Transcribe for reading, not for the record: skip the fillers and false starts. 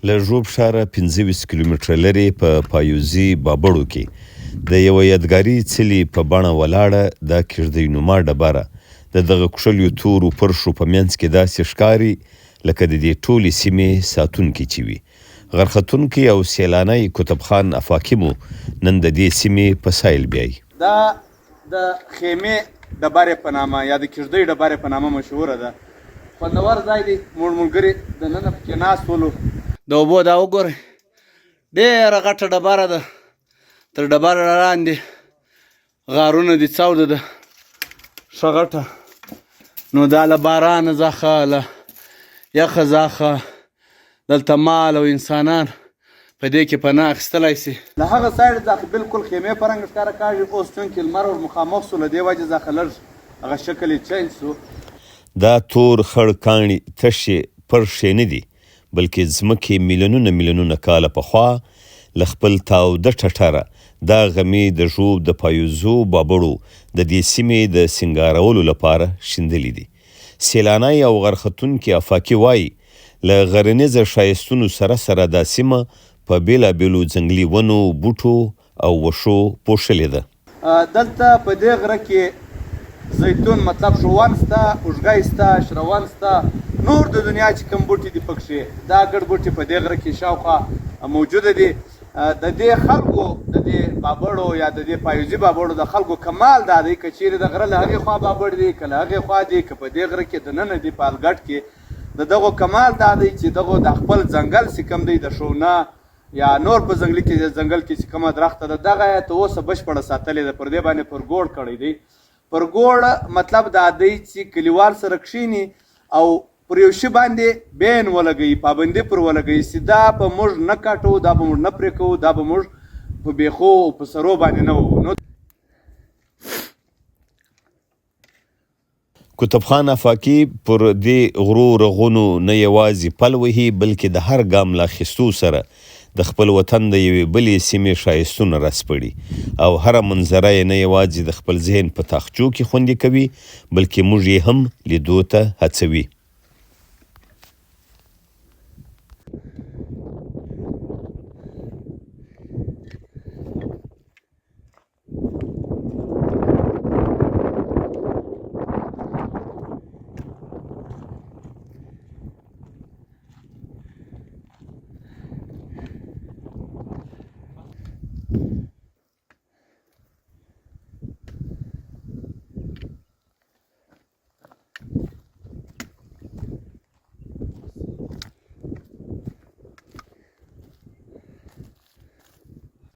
له ژوب ښاره 25 کیلومتره لرې په پایوزي بابړو کې د یوه یادګاري څلي په بڼه ولاړه دا کیږدۍ نما ډبره د دغه کوښلیو تورو پرشو په منځ کې داسې ښکاري لکه د دې ټولې سیمې ساتونکي چې وي. غرختونکي او سیلانی کتب خان افاکي مو نن د دې سیمې په سایل بیایي. دا د خیمې ډبرې په نامه یا د کیږدۍ ډبرې په نامه مشهوره ده. خوندور ځای دی. موږ ملګري دننه پکې ناست ولو. د اوبو دا وګورئ ډېره غټه ډبره ده. تر ډبره لاندې غارونه دي څاوده ده ښه غټه. نو دا له بارانه څخه له یخه څخه دلته مال او انسانان په دې کې پناه اخیستلی سي. له هغه سایډ څخه بالکل خیمې په رنګ ښکاره کېږي. اوس چونکې لمر ور مخامخ سو له دې وجې څخه لږ هغه شکل یې چینج سو. دا تور خړ کاڼي تشې پرشې نه دي بلکې ځمکې میلیونونه کاله پخوا له خپل تاوده ټټره دا غمې د ژوب د پایوزو بابړو د دې سیمې د سینګارولو لپاره شیندلي دي. سیلانی او غرختونکي افاکي وایي له غرنیزه ښایستونو سره دا سیمه په بیلابیلو ځنګلي ونو بوټو او وښو پوښلې ده. دلته په دې غره کې زیتون مطلب شوون سته، اوږګی سته، شروون سته، نور د دنیا چې کوم بوټي دي پکښې دا ګډ بوټي په دې غره کې شاوخوا موجوده دي. د دې خلکو د دې بابړو یا د دې پایوزي بابړو د خلکو کمال دا دی که چیرې د غره له هغې خوا بابړ دي که له هغې خوا دي که په دې غره کې دننه دي په الګټ کې د دغو کمال دا دی چې دغو د خپل ځنګل چې کوم دی د شونه یا نور په ځنګل کې چې کومه درخته ده دغه یې تر اوسه بشپړه ساتلې ده. پر دې باندې پرګوړ کړی دی. پرګوړ مطلب دا دی چې کلیوال سره کښیني او پر یو شي باندې بین ولګوي، پابندي پر ولګوي چې دا به موږ نه کاټو، دا به موږ نه پرې کوو، دا به موږ په بیخو او په سرو باندې نه وو. کتب خان افاکي پر دې غرو رغونو نه یوازې پل وهي بلکې د هر ګام لا اخیستو سره د خپل وطن د یوې بلې سیمې ښایستونه راسپړي او هره منظره یې نه یوازې د خپل ذهن په تاخچو کې خوندي کوي بلکې موږ یې هم لیدو ته هڅوي.